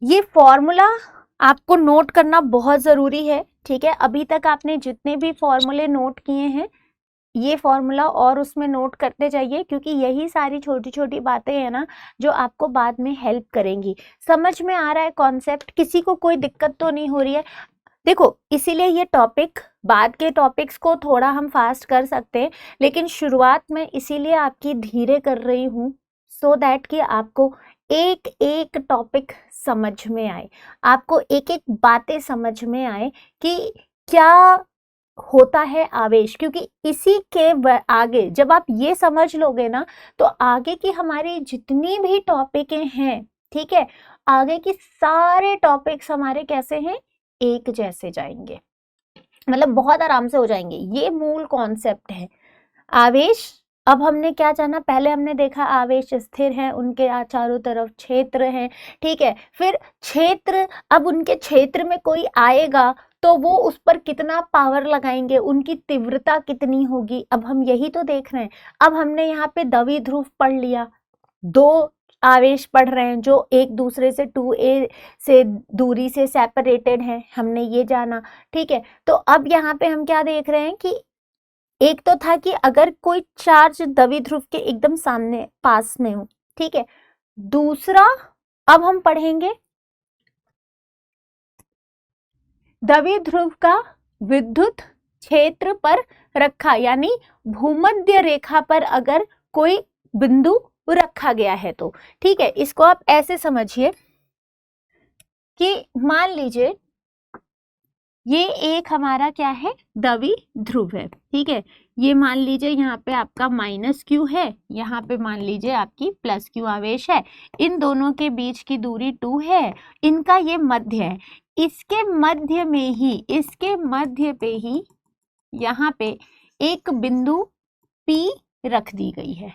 ये फॉर्मूला आपको नोट करना बहुत ज़रूरी है, ठीक है। अभी तक आपने जितने भी फॉर्मूले नोट किए हैं ये फॉर्मूला और उसमें नोट करते जाइए, क्योंकि यही सारी छोटी छोटी बातें हैं ना जो आपको बाद में हेल्प करेंगी। समझ में आ रहा है कॉन्सेप्ट? किसी को कोई दिक्कत तो नहीं हो रही है? देखो, इसीलिए ये टॉपिक, बाद के टॉपिक्स को थोड़ा हम फास्ट कर सकते हैं, लेकिन शुरुआत में इसीलिए आपकी धीरे कर रही हूँ, सो दैट कि आपको एक एक टॉपिक समझ में आए, आपको एक एक बातें समझ में आए कि क्या होता है आवेश। क्योंकि इसी के आगे जब आप ये समझ लोगे ना, तो आगे की हमारी जितनी भी टॉपिकें हैं, ठीक है, आगे की सारे टॉपिक्स हमारे कैसे हैं, एक जैसे जाएंगे, मतलब बहुत आराम से हो जाएंगे। ये मूल कॉन्सेप्ट है आवेश। अब हमने क्या जाना, पहले हमने देखा आवेश स्थिर है, उनके चारों तरफ क्षेत्र है, ठीक है। फिर क्षेत्र, अब उनके क्षेत्र में कोई आएगा तो वो उस पर कितना पावर लगाएंगे, उनकी तीव्रता कितनी होगी, अब हम यही तो देख रहे हैं। अब हमने यहाँ पे द्विध्रुव पढ़ लिया, दो आवेश पढ़ रहे हैं जो एक दूसरे से 2a से दूरी से सेपरेटेड हैं, हमने ये जाना, ठीक है। तो अब यहाँ पे हम क्या देख रहे हैं कि एक तो था कि अगर कोई चार्ज द्विध्रुव के एकदम सामने पास में हो, ठीक है। दूसरा, अब हम पढ़ेंगे द्विध्रुव का विद्युत क्षेत्र पर रखा, यानी भूमध्य रेखा पर अगर कोई बिंदु रखा गया है तो, ठीक है। इसको आप ऐसे समझिए कि मान लीजिए ये एक हमारा क्या है, द्विध्रुव है, ठीक है। ये मान लीजिए यहाँ पे आपका -q है, यहाँ पे मान लीजिए आपकी +q आवेश है, इन दोनों के बीच की दूरी 2 है, इनका ये मध्य है, इसके मध्य में ही, इसके मध्य पे ही यहाँ पे एक बिंदु P रख दी गई है,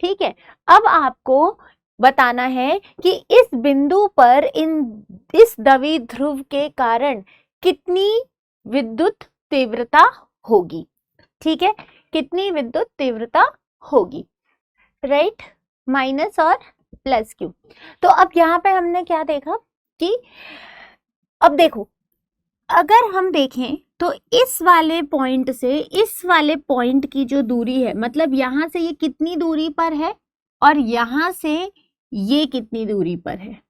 ठीक है। अब आपको बताना है कि इस बिंदु पर इस द्विध्रुव के कारण कितनी विद्युत तीव्रता होगी, ठीक है, कितनी विद्युत तीव्रता होगी, राइट, माइनस और +q। तो अब यहाँ पे हमने क्या देखा कि अब देखो, अगर हम देखें तो इस वाले पॉइंट से इस वाले पॉइंट की जो दूरी है, मतलब यहां से ये कितनी दूरी पर है और यहां से ये कितनी दूरी पर है,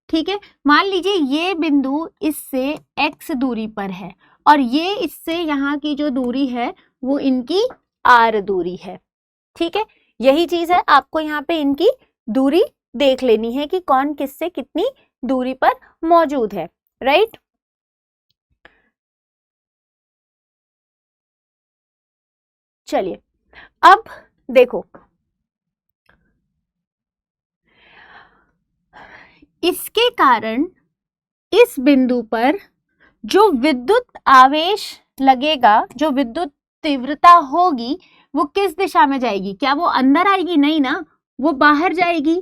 ठीक है। मान लीजिए ये बिंदु इससे x दूरी पर है और ये इससे यहाँ की जो दूरी है वो इनकी r दूरी है, ठीक है। यही चीज है, आपको यहाँ पे इनकी दूरी देख लेनी है कि कौन किससे कितनी दूरी पर मौजूद है, राइट। चलिए अब देखो, इसके कारण इस बिंदु पर जो विद्युत आवेश लगेगा, जो विद्युत तीव्रता होगी, वो किस दिशा में जाएगी? क्या वो अंदर आएगी? नहीं ना, वो बाहर जाएगी।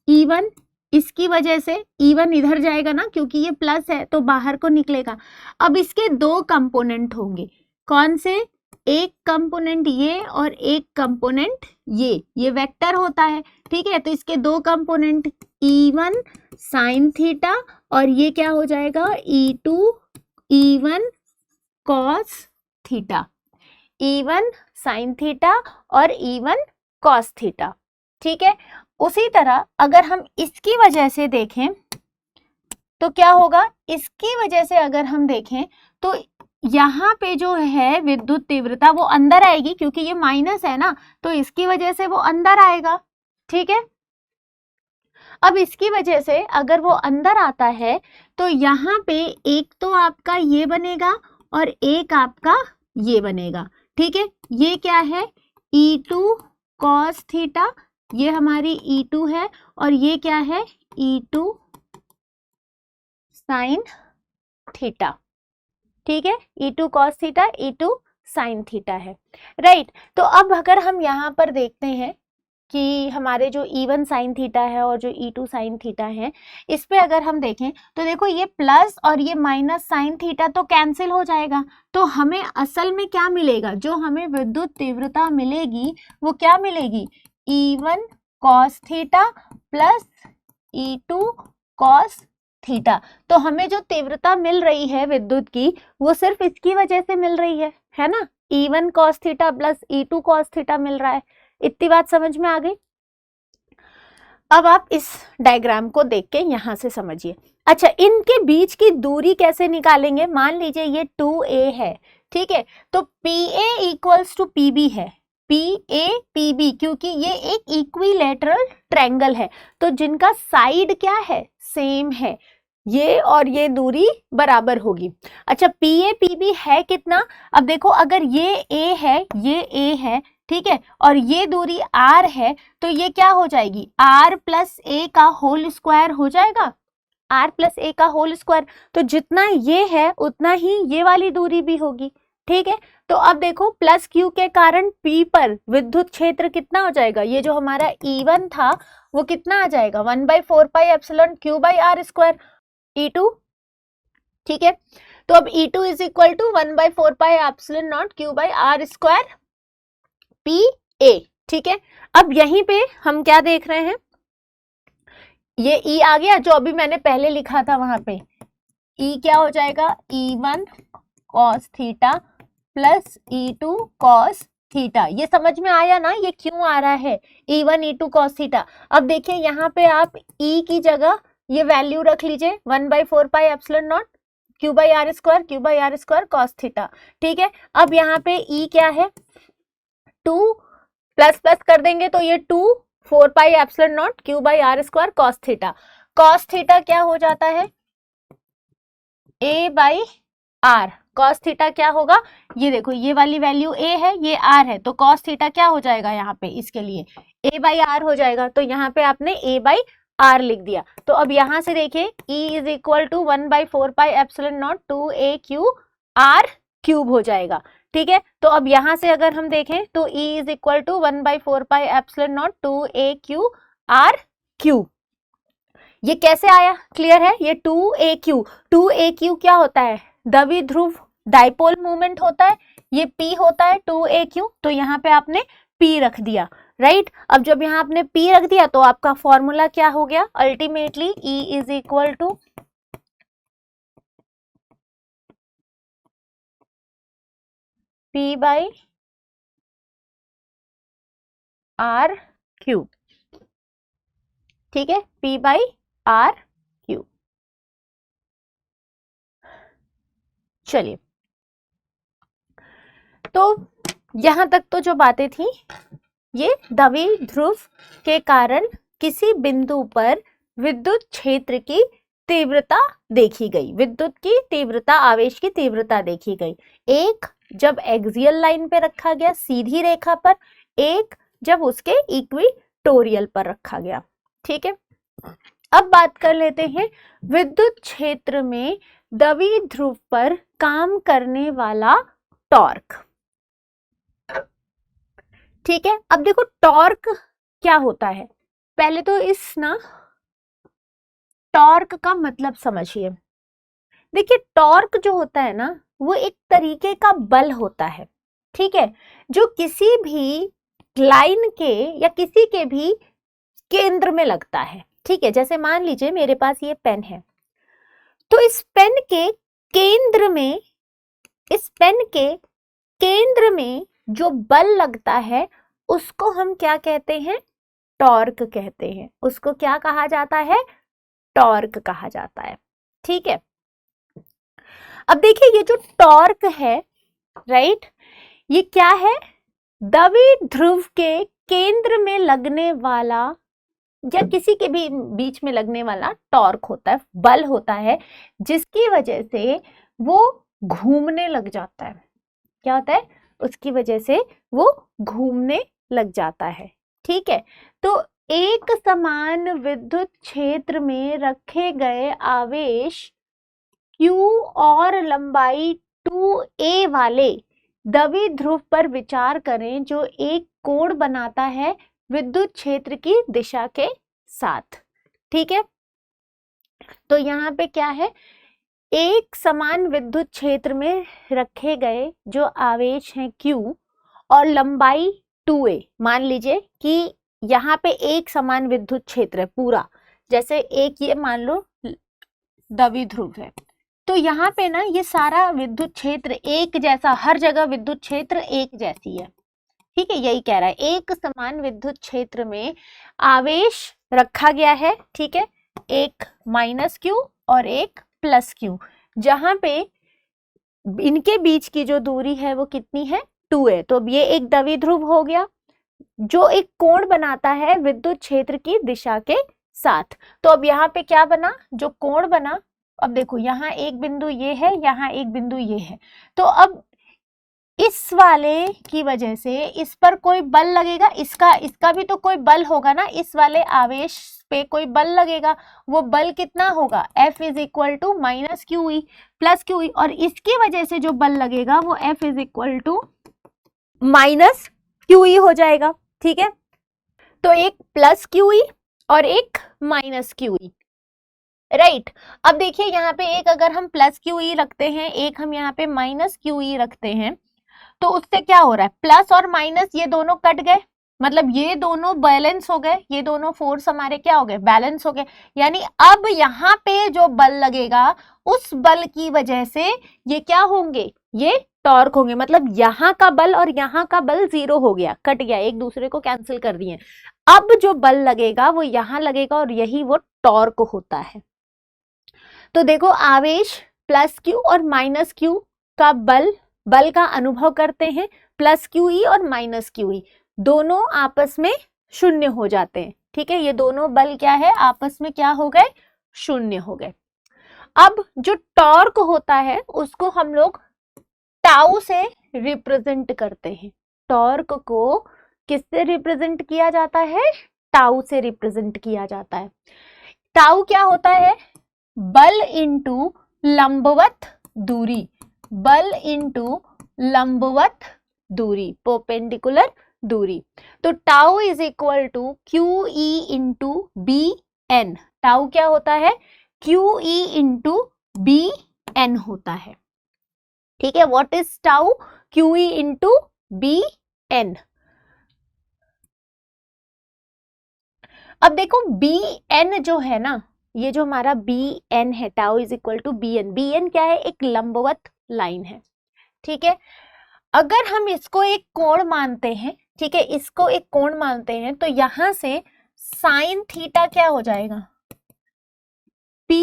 E1, इसकी वजह से E1 इधर जाएगा ना, क्योंकि ये प्लस है तो बाहर को निकलेगा। अब इसके दो कंपोनेंट होंगे, कौन से? एक कंपोनेंट ये और एक कंपोनेंट ये वेक्टर होता है, ठीक है। तो इसके दो कंपोनेंट E1 साइन थीटा और ये क्या हो जाएगा, E2 E1 cos theta, E1 sine theta और E1 कॉस थीटा, ठीक है। उसी तरह अगर हम इसकी वजह से देखें तो क्या होगा, इसकी वजह से अगर हम देखें तो यहाँ पे जो है विद्युत तीव्रता वो अंदर आएगी, क्योंकि ये माइनस है ना, तो इसकी वजह से वो अंदर आएगा, ठीक है। अब इसकी वजह से अगर वो अंदर आता है तो यहाँ पे एक तो आपका ये बनेगा और एक आपका ये बनेगा, ठीक है। ये क्या है, E2 cos थीटा, ये हमारी E2 है, और ये क्या है, E2 साइन थीटा, ठीक है। E2 cos theta, E2 sine theta है, राइट। तो अब अगर हम यहाँ पर देखते हैं कि हमारे जो E1 साइन थीटा है और जो E2 साइन थीटा है, इस पे अगर हम देखें तो देखो ये प्लस और ये माइनस साइन थीटा तो कैंसिल हो जाएगा, तो हमें असल में क्या मिलेगा, जो हमें विद्युत तीव्रता मिलेगी वो क्या मिलेगी, E1 cos theta plus E2 cos theta. तो हमें जो तीव्रता मिल रही है विद्युत की वो सिर्फ इसकी वजह से मिल रही है ना, E1 cos theta plus E2 cos theta मिल रहा है। इतनी बात समझ में आ गई। अब आप इस डायग्राम को देख के यहां से समझिए। अच्छा, इनके बीच की दूरी कैसे निकालेंगे? मान लीजिए ये 2a है, ठीक है, तो PA इक्वल्स टू PB है, PA PB, क्योंकि ये एक इक्विलैटरल ट्रायंगल है, तो जिनका साइड क्या है, सेम है, ये और ये दूरी बराबर होगी। अच्छा, PA PB है कितना? अब देखो, अगर ये A है, ये A है, ठीक है, और ये दूरी R है, तो ये क्या हो जाएगी, R प्लस A का होल स्क्वायर हो जाएगा, R प्लस A का होल स्क्वायर। तो जितना ये है उतना ही ये वाली दूरी भी होगी, ठीक है। तो अब देखो, प्लस Q के कारण P पर विद्युत क्षेत्र कितना हो जाएगा, ये जो हमारा E1 था वो कितना आ जाएगा, 1/4 pi epsilon Q by R square E2, ठीक है। तो अब E2 is equal to 1/4 pi epsilon not Q by R square PA, ठीक है। अब यहीं पे हम क्या देख रहे हैं, ये E आ गया जो अभी मैंने पहले लिखा था वहां पे, E क्या हो जाएगा, E1 cos theta plus E2 cos theta. ये समझ में आया ना, ये क्यों आ रहा है E1 E2 cos थीटा। अब देखिए यहाँ पे आप E की जगह ये वैल्यू रख लीजिए 1/4 pi epsilon not Q by R square cos theta, ठीक है। अब यहाँ पे E क्या है, 2 प्लस प्लस कर देंगे तो ये 2 4 पाई epsilon not Q by R square cos theta. cos theta क्या हो जाता है, A by R। cos theta क्या होगा, ये देखो, ये वाली वैल्यू A है, ये R है, तो cos थीटा क्या हो जाएगा यहाँ पे, इसके लिए A बाई R हो जाएगा। तो यहाँ पे आपने A बाई R लिख दिया। तो अब यहाँ से देखिए E is equal to 1/4 pi epsilon not 2AQ R cube हो जाएगा, ठीक है। तो अब यहाँ से अगर हम देखें तो E is equal to 1/4 pi epsilon not 2AQ R cube. ये कैसे आया, क्लियर है, ये 2AQ क्या होता है, द्विध्रुव डाइपोल मूवमेंट होता है, ये P होता है 2AQ, तो यहाँ पे आपने P रख दिया, राइट। अब जब यहाँ आपने P रख दिया तो आपका फॉर्मूला क्या हो गया, ultimately E is equal to P by R cube, ठीक है, P बाई R क्यूब। चलिए, तो यहां तक तो जो बातें थी, ये द्विध्रुव के कारण किसी बिंदु पर विद्युत क्षेत्र की तीव्रता देखी गई, विद्युत की तीव्रता, आवेश की तीव्रता देखी गई। एक जब एक्सियल लाइन पे रखा गया सीधी रेखा पर, एक जब उसके इक्वेटोरियल पर रखा गया, ठीक है। अब बात कर लेते हैं विद्युत क्षेत्र में द्विध्रुव पर काम करने वाला टॉर्क, ठीक है। अब देखो टॉर्क क्या होता है, पहले तो इस ना टॉर्क का मतलब समझिए। देखिए, टॉर्क जो होता है ना वो एक तरीके का बल होता है, ठीक है, जो किसी भी लाइन के या किसी के भी केंद्र में लगता है, ठीक है। जैसे मान लीजिए मेरे पास ये पेन है, तो इस पेन के केंद्र में, इस पेन के केंद्र में जो बल लगता है उसको हम क्या कहते हैं, टॉर्क कहते हैं। उसको क्या कहा जाता है, टॉर्क कहा जाता है, ठीक है। अब देखिए, ये जो टॉर्क है, राइट, ये क्या है, द्विध्रुव के केंद्र में लगने वाला या किसी के भी बीच में लगने वाला टॉर्क होता है, बल होता है, जिसकी वजह से वो घूमने लग जाता है। क्या होता है, उसकी वजह से वो घूमने लग जाता है, ठीक है। तो एक समान विद्युत क्षेत्र में रखे गए आवेश Q और लंबाई 2a वाले द्विध्रुव पर विचार करें जो एक कोण बनाता है विद्युत क्षेत्र की दिशा के साथ, ठीक है। तो यहाँ पे क्या है, एक समान विद्युत क्षेत्र में रखे गए जो आवेश हैं Q और लंबाई 2a, मान लीजिए कि यहाँ पे एक समान विद्युत क्षेत्र है पूरा, जैसे एक ये मान लो द्विध्रुव है। तो यहाँ पे ना ये सारा विद्युत क्षेत्र एक जैसा, हर जगह विद्युत क्षेत्र एक जैसी है, ठीक है, यही कह रहा है। एक समान विद्युत क्षेत्र में आवेश रखा गया है, ठीक है, एक माइनस क्यू और एक प्लस क्यू, जहां पे इनके बीच की जो दूरी है वो कितनी है, 2a। तो अब ये एक द्विध्रुव हो गया जो एक कोण बनाता है विद्युत क्षेत्र की दिशा के साथ। तो अब यहाँ पे क्या बना, जो कोण बना, अब देखो यहाँ एक बिंदु ये है, यहाँ एक बिंदु ये है, तो अब इस वाले की वजह से इस पर कोई बल लगेगा, इसका भी तो कोई बल होगा ना, इस वाले आवेश पे कोई बल लगेगा, वो बल कितना होगा, F is equal to minus Q E plus Q E, और इसकी वजह से जो बल लगेगा वो F is equal to minus Q E हो जाएगा, ठीक है। तो एक प्लस क्यू ई और एक माइनस क्यू ई, राइट। अब देखिए यहाँ पे एक अगर हम प्लस क्यू ई रखते हैं, एक हम यहाँ पे माइनस क्यू ई रखते हैं, तो उससे क्या हो रहा है, प्लस और माइनस ये दोनों कट गए, मतलब ये दोनों बैलेंस हो गए, ये दोनों फोर्स हमारे क्या हो गए, बैलेंस हो गए। यानी अब यहाँ पे जो बल लगेगा उस बल की वजह से ये क्या होंगे, ये टॉर्क होंगे, मतलब यहाँ का बल और यहाँ का बल 0 हो गया, कट गया, एक दूसरे को कैंसिल कर दिए। अब जो बल लगेगा वो यहाँ लगेगा और यही वो टॉर्क होता है। तो देखो आवेश प्लस क्यू और माइनस क्यू का बल का अनुभव करते हैं, प्लस क्यू ई और माइनस क्यू ई दोनों आपस में शून्य हो जाते हैं, ठीक है, ये दोनों बल क्या है, आपस में क्या हो गए, शून्य हो गए। अब जो टॉर्क होता है उसको हम लोग टाउ से रिप्रेजेंट करते हैं। टॉर्क को किससे रिप्रेजेंट किया जाता है, टाउ से रिप्रेजेंट किया जाता है। टाउ क्या होता है, बल इंटू लंबवत दूरी, बल इंटू लंबवत दूरी, परपेंडिकुलर दूरी। तो tau is equal to Q E into B N. Tau क्या होता है, Q E into B N होता है, ठीक है। What is tau, Q E into B N. अब देखो बी एन जो है ना, ये जो हमारा बी एन है, tau is equal to B N, B N क्या है, एक लंबवत लाइन है, ठीक है। अगर हम इसको एक कोण मानते हैं, ठीक है, इसको एक कोण मानते हैं, तो यहां से साइन थीटा क्या हो जाएगा, P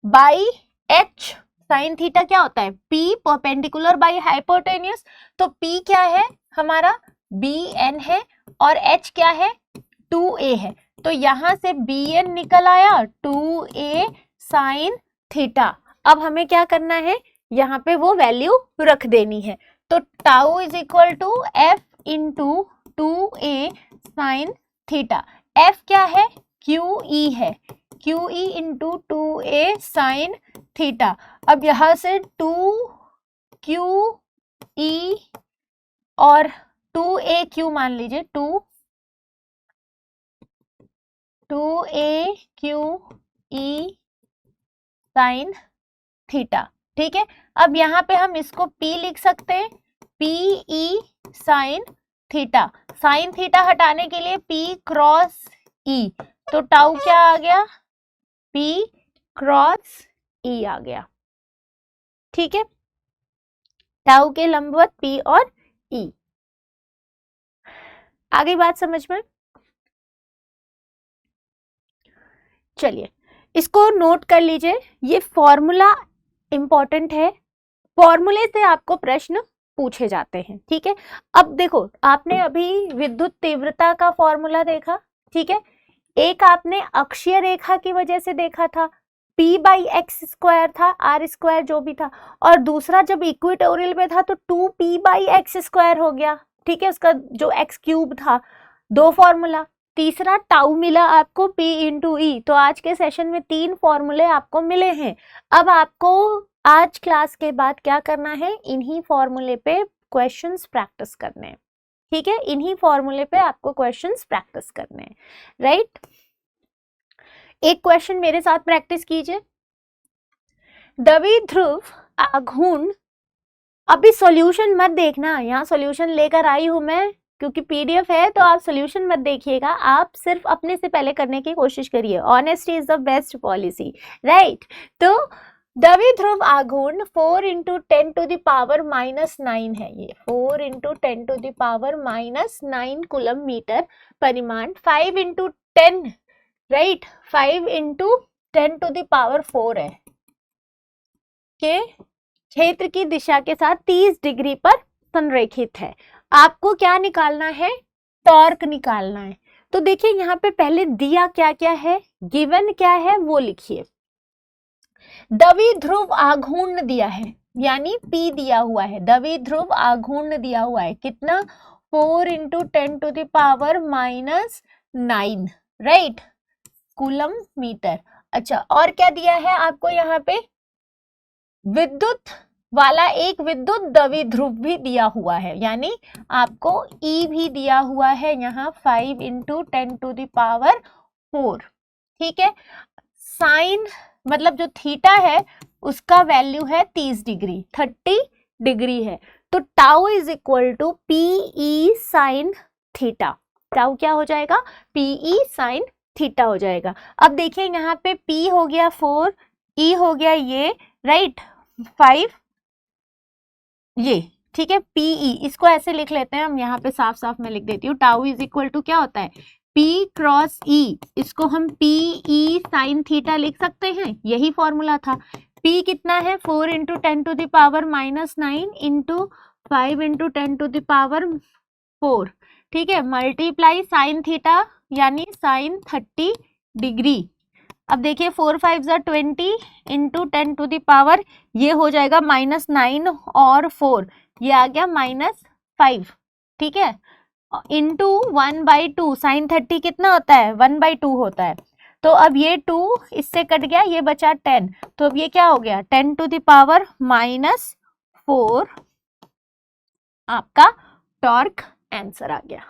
by H. Sine theta क्या होता है, P परपेंडिकुलर बाई हाइपोटेन्यूस, तो P क्या है हमारा, BN है, और H क्या है, 2a है। तो यहां से BN निकल आया 2a साइन थीटा। अब हमें क्या करना है, यहाँ पे वो वैल्यू रख देनी है। तो tau is equal to F into 2a sine theta. F क्या है, QE है, QE into 2a sine theta. अब यहां से 2QE और 2AQ मान लीजिए, 2AQE साइन थीटा, ठीक है। अब यहाँ पे हम इसको P लिख सकते हैं, PE sine theta. Sine theta हटाने के लिए P क्रॉस E, तो टाउ क्या आ गया, P क्रॉस E आ गया, ठीक है। टाउ के लंबवत P और E। आगे बात समझ में, चलिए इसको नोट कर लीजिए, ये फॉर्मूला इंपॉर्टेंट है, फॉर्मूले से आपको प्रश्न पूछे जाते हैं, ठीक है। अब देखो आपने अभी विद्युत तीव्रता का फॉर्मूला देखा, ठीक है, एक आपने अक्षीय रेखा की वजह से देखा था, P बाई एक्स स्क्वायर था, R स्क्वायर जो भी था, और दूसरा जब इक्वेटोरियल में था तो 2P बाई एक्स स्क्वायर हो गया, ठीक है, उसका जो एक्स क्यूब था, दो फॉर्मूला। तीसरा टाउ मिला आपको P इंटू ई। तो आज के सेशन में 3 फॉर्मूले आपको मिले हैं। अब आपको आज क्लास के बाद क्या करना है, इन्हीं फॉर्मूले पे क्वेश्चंस प्रैक्टिस करने हैं, ठीक है, इन्हीं फॉर्मूले पे आपको क्वेश्चंस प्रैक्टिस करने हैं, राइट। एक क्वेश्चन मेरे साथ प्रैक्टिस कीजिए, द्विध्रुव आघूर्ण, अभी सॉल्यूशन मत देखना, यहाँ सॉल्यूशन लेकर आई हूं मैं, क्योंकि पीडीएफ है तो आप सोल्यूशन मत देखिएगा, आप सिर्फ अपने से पहले करने की कोशिश करिए। Honesty is the best policy, right. तो द्विध्रुव आघूर्ण 4 × 10⁻⁻9 है, ये 4 × 10⁻⁻9 कूलम मीटर परिमाण, 5 × 10, राइट, 5 × 10⁴ है के क्षेत्र की दिशा के साथ 30 डिग्री पर संरेखित है। आपको क्या निकालना है? टॉर्क निकालना है। तो देखिए यहाँ पे पहले दिया क्या क्या है, गिवन क्या है वो लिखिए। द्विध्रुव आघूर्ण दिया है, यानी P दिया हुआ है, द्विध्रुव आघूर्ण दिया हुआ है कितना, 4 × 10⁻⁹, राइट, कूलम मीटर। अच्छा, और क्या दिया है आपको यहाँ पे? विद्युत वाला एक विद्युत द्विध्रुव भी दिया हुआ है, यानी आपको E भी दिया हुआ है यहाँ 5 × 10⁴, ठीक है। साइन मतलब जो थीटा है उसका वैल्यू है 30 डिग्री, 30 डिग्री है, तो tau is equal to PE sine theta. Tau क्या हो जाएगा? PE साइन थीटा हो जाएगा। अब देखिए यहाँ पे P हो गया 4, E हो गया ये, राइट, 5, ये, ठीक है, PE, इसको ऐसे लिख लेते हैं हम, यहाँ पे साफ साफ मैं लिख देती हूँ। टाउ इज इक्वल टू क्या होता है? P क्रॉस E, इसको हम PE साइन थीटा लिख सकते हैं, यही फॉर्मूला था। P कितना है? 4 × 10⁻⁹ × 5 × 10⁴, ठीक है, मल्टीप्लाई साइन थीटा यानी साइन 30 डिग्री। अब देखिए 4 5 = 20 × 10⁻, ये हो जाएगा -9 और 4, ये आ गया -5, ठीक है, इंटू 1/2, साइन 30 कितना होता है? 1/2 होता है। तो अब ये 2 इससे कट गया, ये बचा 10, तो अब ये क्या हो गया? 10⁻⁻4 आपका टॉर्क आंसर आ गया।